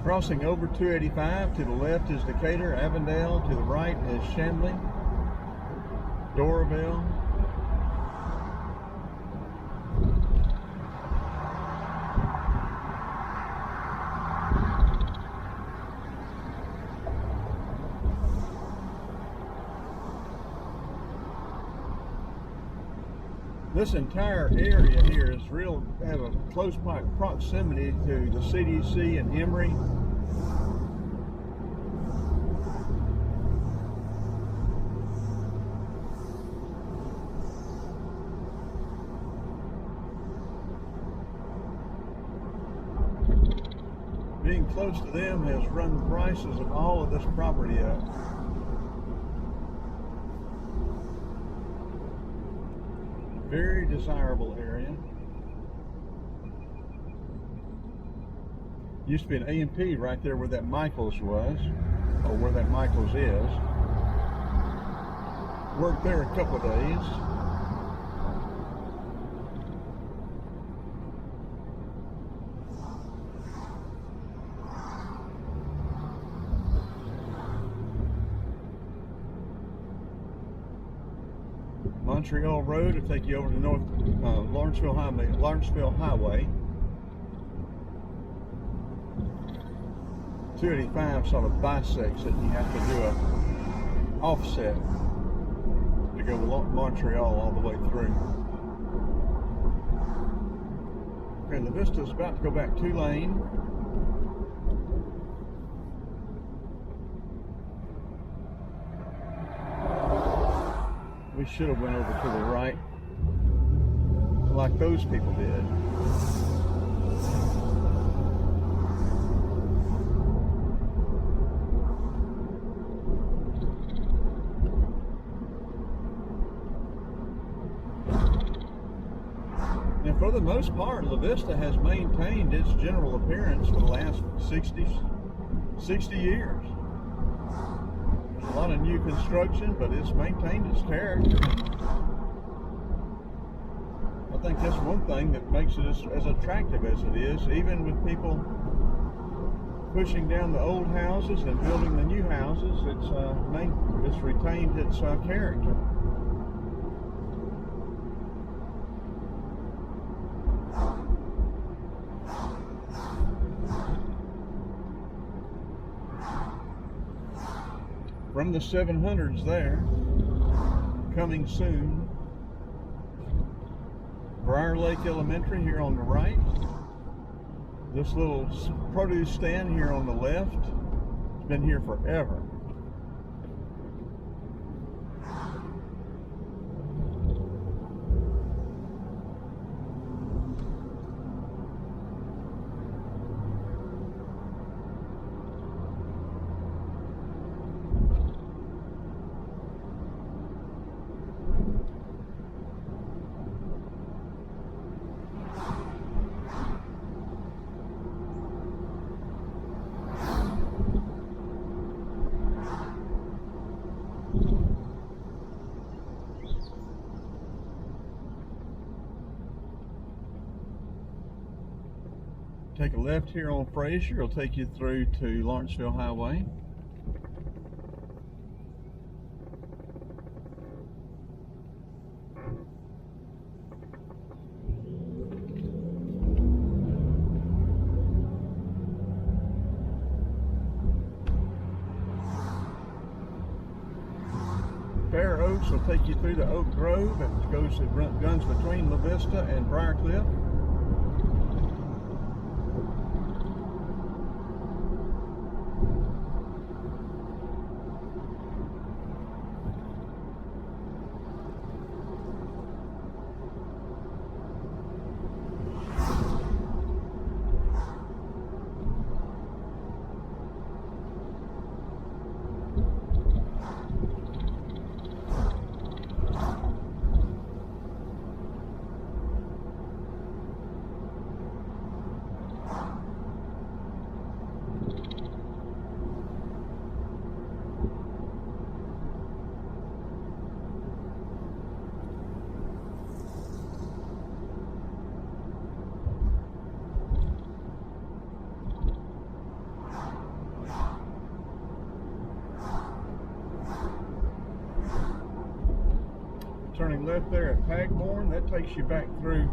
Crossing over 285, to the left is Decatur, Avondale, to the right is Chambly, Doraville. This entire area here is have a close proximity to the CDC and Emory. Being close to them has run the prices of all of this property up. Very desirable area. Used to be an A&P right there where that Michaels was, or where that Michaels is. Worked there a couple of days. Montreal Road will take you over to North Lawrenceville Highway. 285 sort of bisects it, and you have to do a offset to go to Montreal all the way through. Okay, Lavista's about to go back 2-lane. We should have went over to the right like those people did. And for the most part, Lavista has maintained its general appearance for the last 60 years. A lot of new construction, but it's maintained its character. I think that's one thing that makes it as attractive as it is, even with people pushing down the old houses and building the new houses. It's retained its character. From the 700s there, coming soon, Briarlake Elementary here on the right. This little produce stand here on the left, it's been here forever. Take a left here on Fraser, it'll take you through to Lawrenceville Highway. Fair Oaks will take you through to Oak Grove and runs between Lavista and Briarcliff. left there at Pagmore. That takes you back through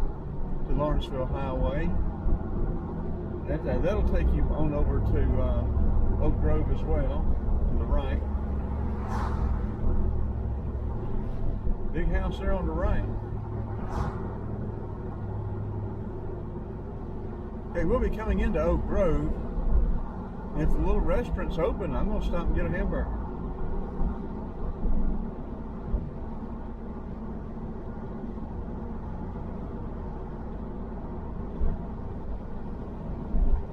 to Lawrenceville Highway. That'll take you on over to Oak Grove as well, to the right. Big house there on the right. Okay, we'll be coming into Oak Grove. And if the little restaurant's open, I'm going to stop and get a hamburger.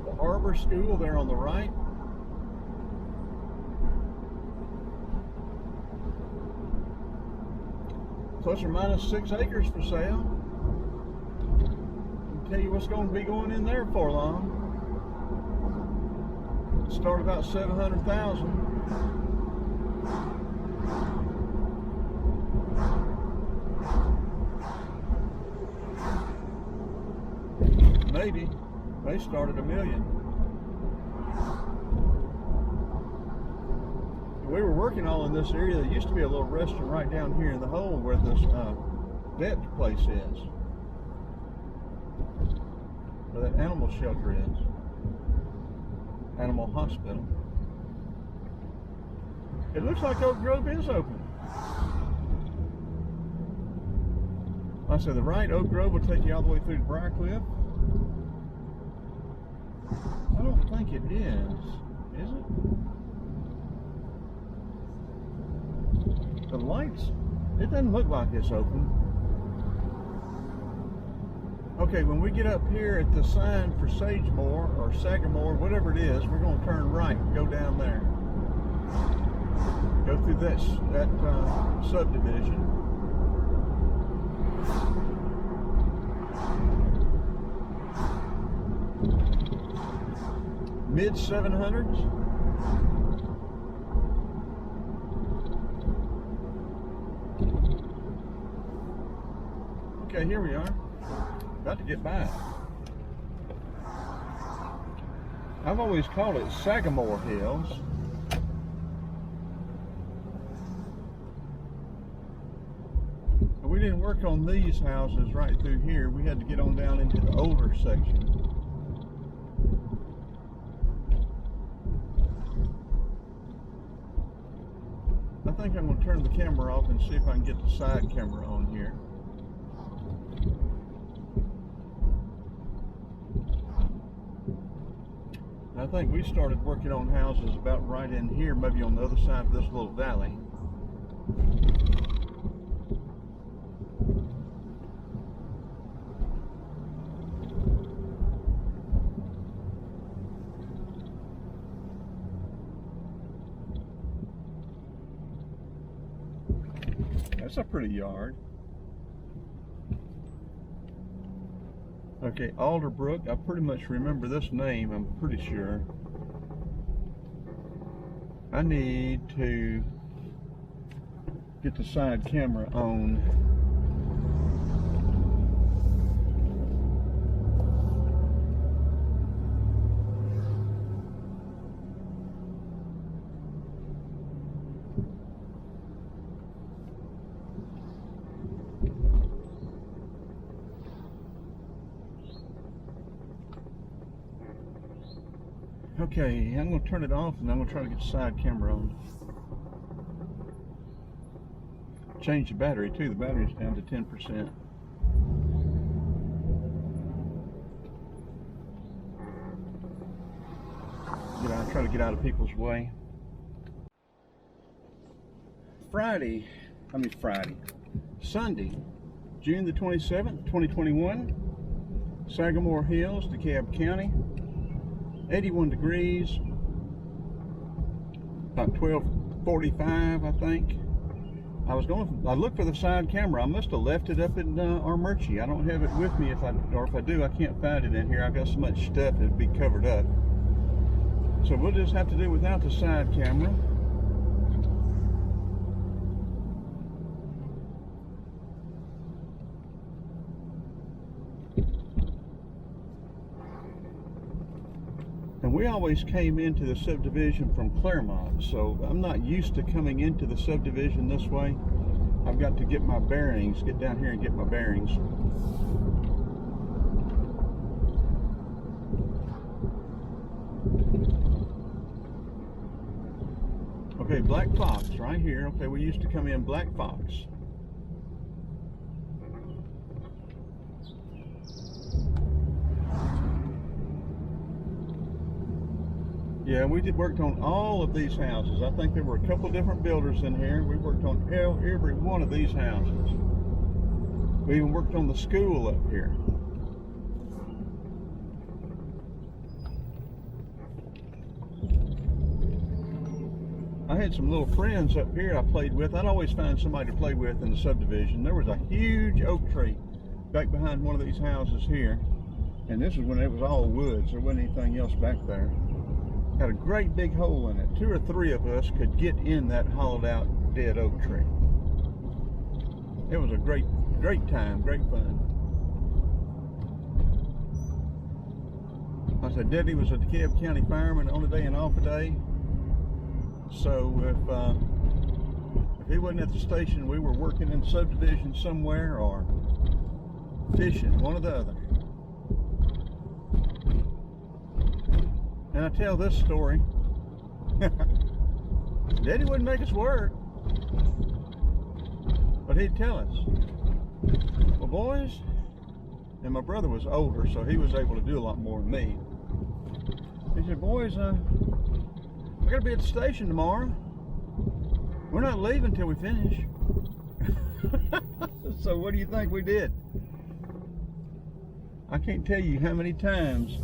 The Harbor School there on the right. Plus or minus 6 acres for sale. I'll tell you what's going to be going in there for long. Start about 700,000. Maybe they started $1 million. We were working all in this area. There used to be a little restaurant right down here in the hole where this vet place is, where that animal shelter is, animal hospital. It looks like Oak Grove is open. Like I said, the right Oak Grove will take you all the way through to Briarcliff. I don't think it is it? The lights, it doesn't look like it's open. Okay, when we get up here at the sign for Sagamore or Sagamore, whatever it is, we're going to turn right and go down there. Go through that subdivision. Mid 700s. Okay, here we are. About to get by. I've always called it Sagamore Hills. But we didn't work on these houses right through here. We had to get on down into the older section. I think I'm going to turn the camera off and see if I can get the side camera on here. I think we started working on houses about right in here, maybe on the other side of this little valley. That's a pretty yard. Okay, Alderbrook, I pretty much remember this name, I'm pretty sure. I need to get the side camera on. Okay, I'm going to turn it off and I'm going to try to get the side camera on. Change the battery too, the battery's down to 10%. I try to get out of people's way. Sunday, June the 27th, 2021, Sagamore Hills, DeKalb County. 81 degrees, about 12:45, I think. I looked for the side camera. I must have left it up in Armurchie. I don't have it with me. If I do, I can't find it in here. I've got so much stuff it'd be covered up. So we'll just have to do without the side camera. And we always came into the subdivision from Clairmont, so I'm not used to coming into the subdivision this way. I've got to get my bearings, get down here and get my bearings. Okay, Black Fox right here. Okay, we used to come in Black Fox. Yeah, we worked on all of these houses. I think there were a couple different builders in here. We worked on every one of these houses. We even worked on the school up here. I had some little friends up here I played with. I'd always find somebody to play with in the subdivision. There was a huge oak tree back behind one of these houses here. And this was when it was all woods. There wasn't anything else back there. Had a great big hole in it. 2 or 3 of us could get in that hollowed out dead oak tree. It was a great time, great fun. I said, Daddy was a DeKalb County fireman on a day and off a day. So if he wasn't at the station, we were working in Subdivision somewhere or fishing, one or the other. And I tell this story. Daddy wouldn't make us work, but he'd tell us, well, boys, and my brother was older, so he was able to do a lot more than me. He said, boys, I gotta be at the station tomorrow. We're not leaving till we finish. So what do you think we did? I can't tell you how many times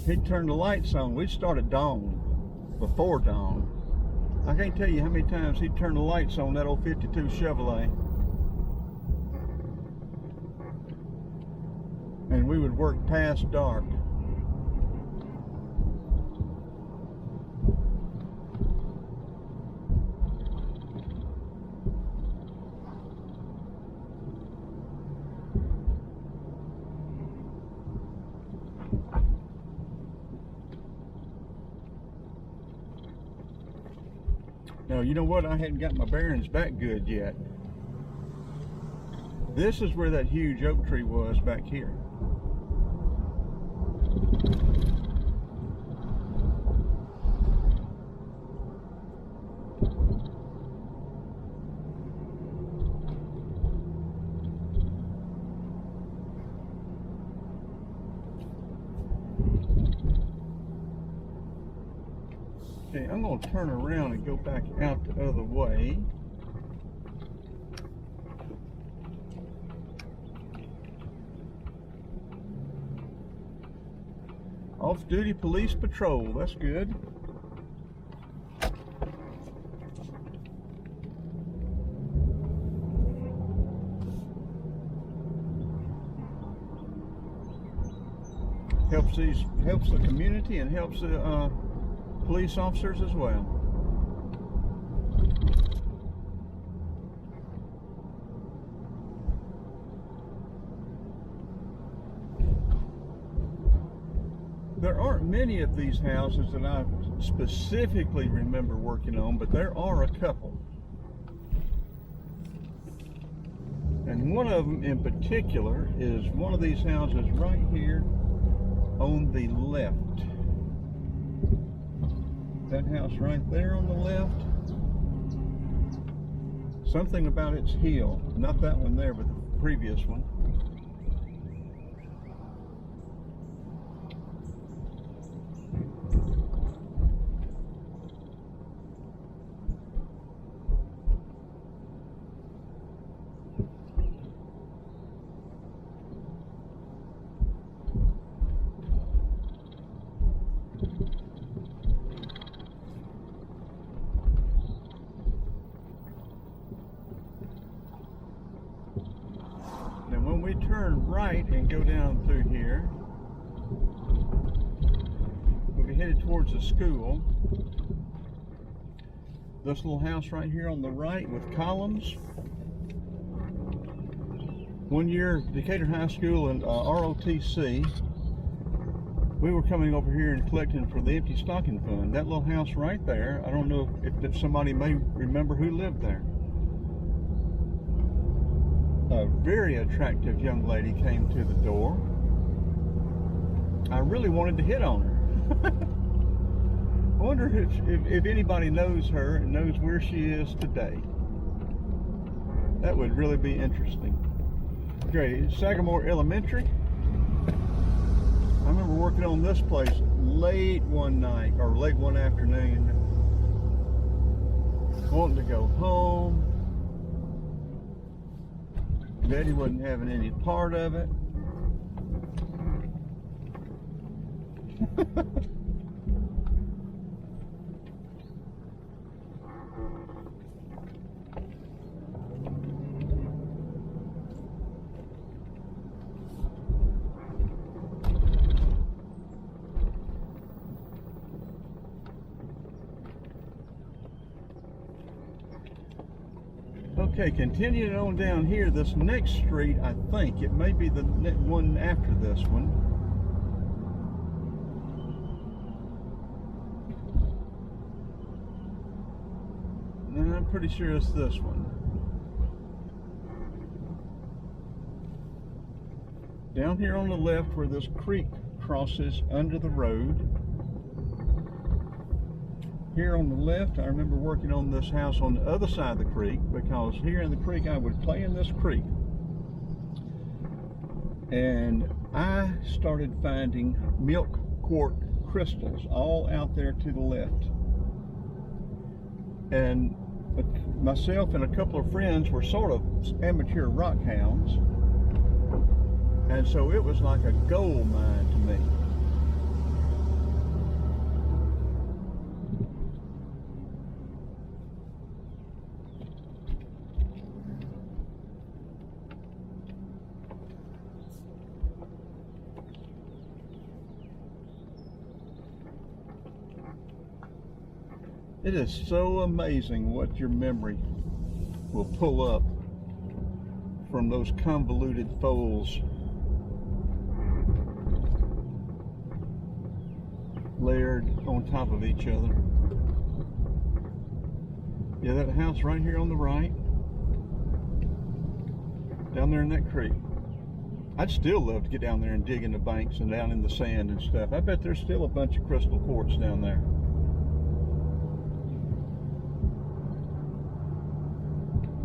he'd turn the lights on. We'd start at dawn, before dawn. I can't tell you how many times he'd turn the lights on that old 52 Chevrolet. And we would work past dark. Now, you know what? I hadn't got my bearings back good yet. This is where that huge oak tree was back here. Okay, I'm going to turn around and go back out the other way. Off-duty police patrol, that's good. Helps the community and helps the police officers as well. There aren't many of these houses that I specifically remember working on, but there are a couple. And one of them in particular is one of these houses right here on the left. That house right there on the left. Something about its heel, not that one there, but the previous one. When we turn right and go down through here, we'll be headed towards the school. This little house right here on the right with columns. One year, Decatur High School and ROTC, we were coming over here and collecting for the empty stocking fund. That little house right there, I don't know if somebody may remember who lived there. a very attractive young lady came to the door. I really wanted to hit on her. I wonder if anybody knows her and knows where she is today. That would really be interesting. Okay, Sagamore Elementary. I remember working on this place late one night, or late one afternoon, wanting to go home. Betty wasn't having any part of it. Okay, continuing on down here, this next street, I think it may be the one after this one. No, I'm pretty sure it's this one. Down here on the left where this creek crosses under the road. Here on the left, I remember working on this house on the other side of the creek, because here in the creek I would play in this creek. And I started finding milk quart crystals all out there to the left. And myself and a couple of friends were sort of amateur rock hounds. And so it was like a gold mine to me. It is so amazing what your memory will pull up from those convoluted folds layered on top of each other. Yeah, that house right here on the right, down there in that creek. I'd still love to get down there and dig in the banks and down in the sand and stuff. I bet there's still a bunch of crystal quartz down there.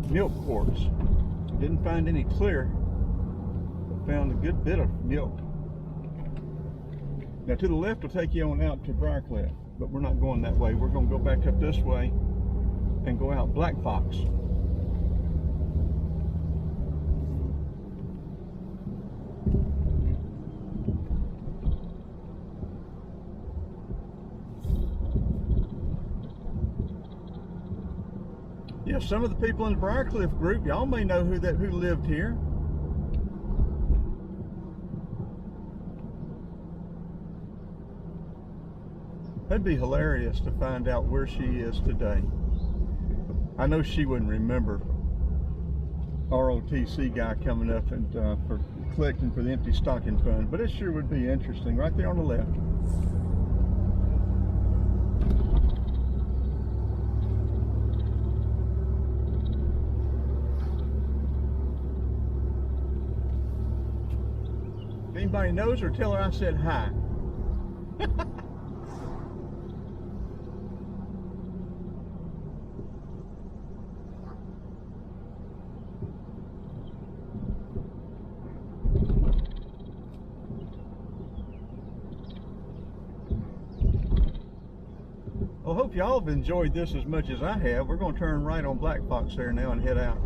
Milk quartz. Didn't find any clear, but found a good bit of milk. Now to the left will take you on out to Briarcliff, but we're not going that way. We're going to go back up this way and go out Black Fox. Yeah, some of the people in the Briarcliff group, y'all may know who lived here. That'd be hilarious to find out where she is today. I know she wouldn't remember ROTC guy coming up and for collecting for the empty stocking fund, but it sure would be interesting. Right there on the left. If anybody knows her, tell her I said hi. Well, I hope y'all have enjoyed this as much as I have. We're going to turn right on Black Fox there now and head out.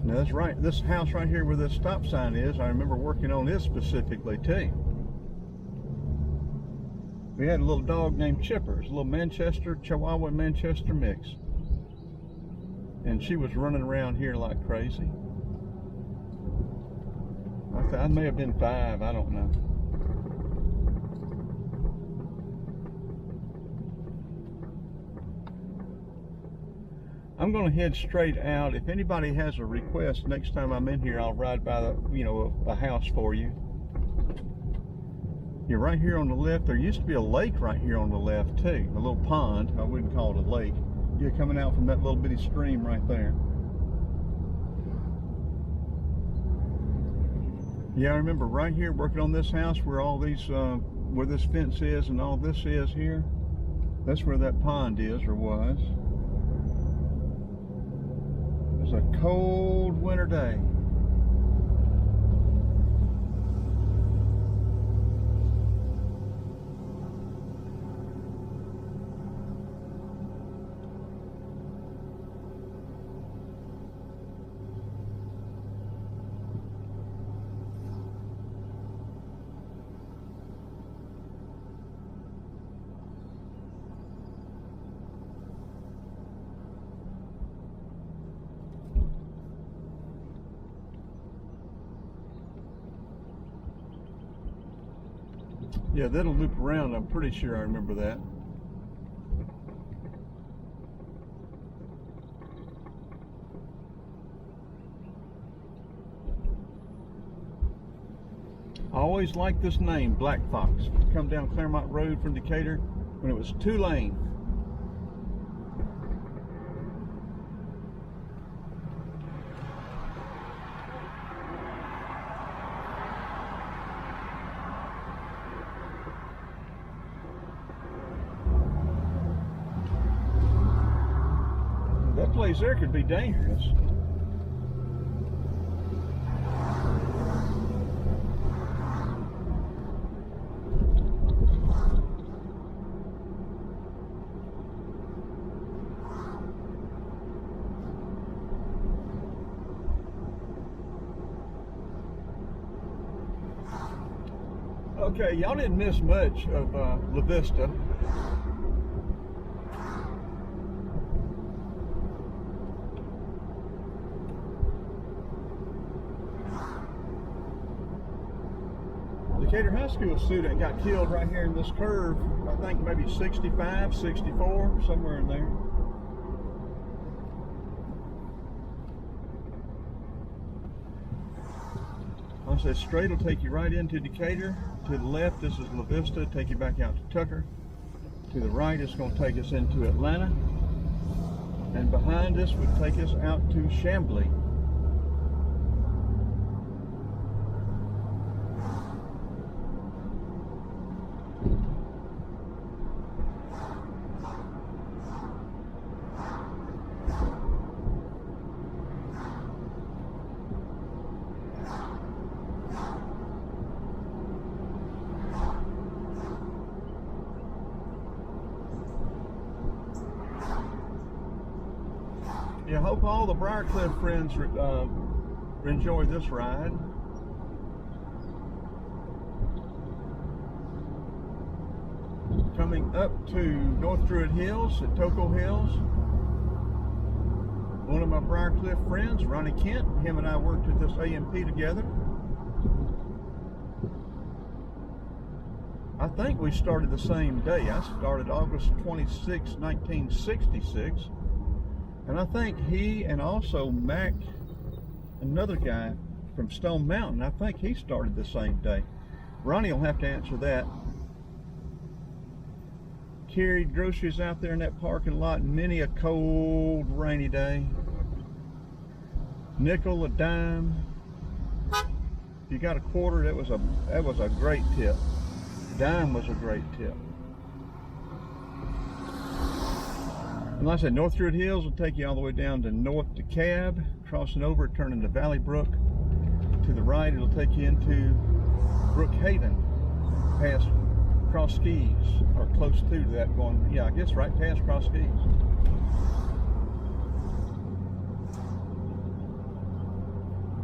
Now that's right, this house right here where this stop sign is, I remember working on this specifically too. We had a little dog named Chipper, a little Manchester, Chihuahua Manchester mix. And she was running around here like crazy. I may have been 5, I don't know. I'm going to head straight out. If anybody has a request, next time I'm in here, I'll ride by the, a house for you. Yeah, right here on the left, there used to be a lake right here on the left too. A little pond, I wouldn't call it a lake. Yeah, coming out from that little bitty stream right there. Yeah, I remember right here working on this house where all these, where this fence is and all this is here. That's where that pond is, or was. It was a cold winter day. Yeah, that'll loop around. I'm pretty sure I remember that. I always liked this name, Black Fox. Come down Clairmont Road from Decatur when it was 2-lane. That place there could be dangerous. Okay, y'all didn't miss much of Lavista. Decatur High School student got killed right here in this curve. I think maybe 65, 64, somewhere in there. I said straight will take you right into Decatur. To the left, this is Lavista, take you back out to Tucker. To the right, it's going to take us into Atlanta. And behind us would take us out to Chamblee. Yeah, I hope all the Briarcliff friends enjoy this ride. Coming up to North Druid Hills at Toco Hills. One of my Briarcliff friends, Ronnie Kent, him and I worked at this AMP together. I think we started the same day. I started August 26, 1966. And I think he and also Mac, another guy from Stone Mountain, I think he started the same day. Ronnie will have to answer that. Carried groceries out there in that parking lot many a cold, rainy day. Nickel, a dime. If you got a quarter, that was a great tip. Dime was a great tip. And like I said, North Druid Hills will take you all the way down to North DeKalb, crossing over, turning to Valley Brook. To the right, it'll take you into Brookhaven, past Cross Keys, or close to that going, yeah, I guess right past Cross Keys.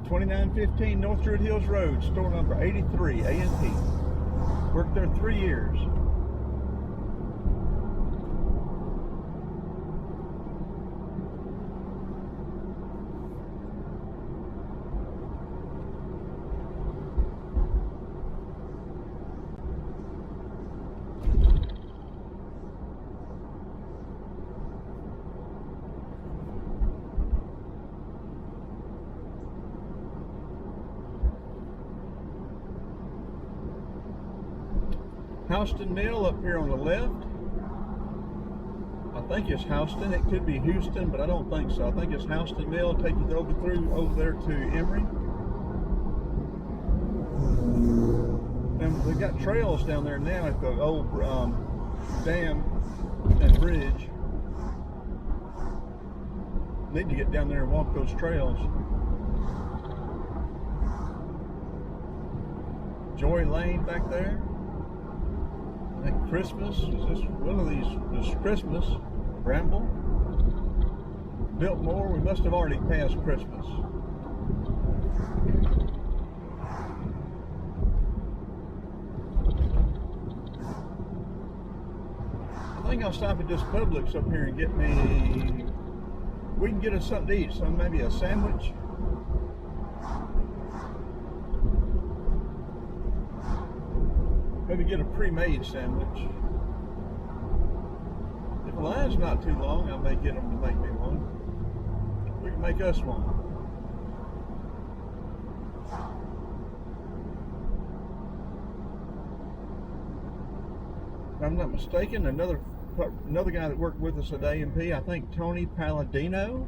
$29.15 North Druid Hills Road, store number 83, A&P. Worked there 3 years. Houston Mill up here on the left. I think it's Houston. It could be Houston, but I don't think so. I think it's Houston Mill. Take you over there to Emory. And they got trails down there now at the old dam and bridge. Need to get down there and walk those trails. Joy Lane back there. I think Christmas. Is this one of these? This Christmas. Bramble. Biltmore. We must have already passed Christmas. I think I'll stop at this Publix up here and get me. We can get us something to eat. Some maybe a sandwich. Maybe get a pre-made sandwich. If the line's not too long, I may get them to make me one. We can make us one. If I'm not mistaken, another guy that worked with us at A&P, I think Tony Palladino.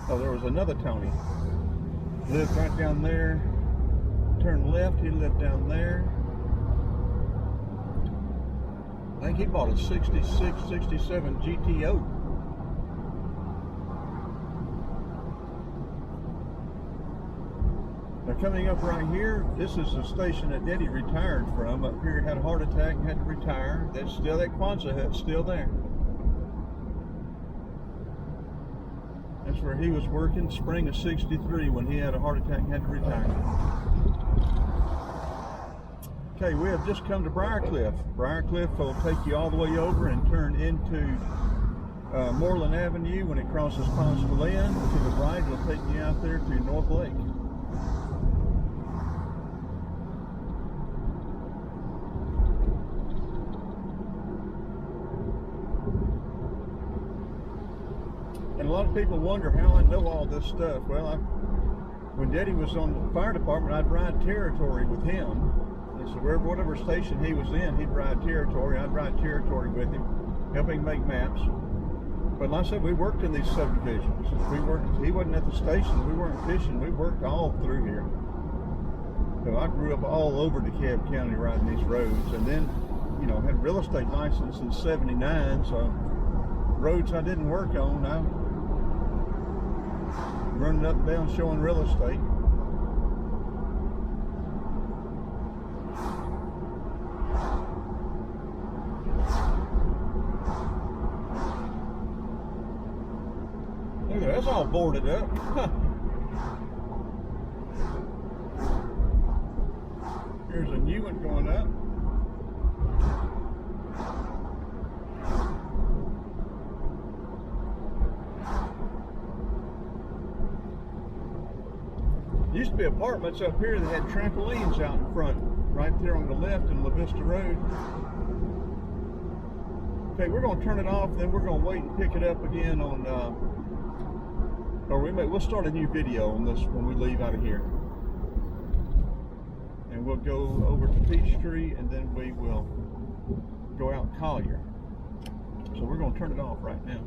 Oh, there was another Tony. Lived right down there. Turn left, he lived down there. I think he bought a 66, 67 GTO. Now coming up right here, this is the station that Daddy retired from. Up here, had a heart attack and had to retire. That's still, that Quonset hut's still there. That's where he was working, spring of '63, when he had a heart attack and had to retire. Okay, we have just come to Briarcliff. Briarcliff will take you all the way over and turn into Moreland Avenue. When it crosses Poncheville Inn, to the right, it'll take you out there to North Lake. And a lot of people wonder how I know all this stuff. Well, when Daddy was on the fire department, I'd ride territory with him. So whatever station he was in, he'd ride territory. I'd ride territory with him, helping make maps. But like I said, we worked in these subdivisions. He wasn't at the station. We weren't fishing. We worked all through here. So I grew up all over DeKalb County riding these roads, and then, you know, had a real estate license in '79. So roads I didn't work on, I running up and down showing real estate. Look at that, that's all boarded up. Here's a new one going up. Used to be apartments up here that had trampolines out in front, right there on the left in Lavista Road. Okay, we're going to turn it off, then we're going to wait and pick it up again on, we'll start a new video on this when we leave out of here. And we'll go over to Peachtree, and then we will go out Collier. So we're going to turn it off right now.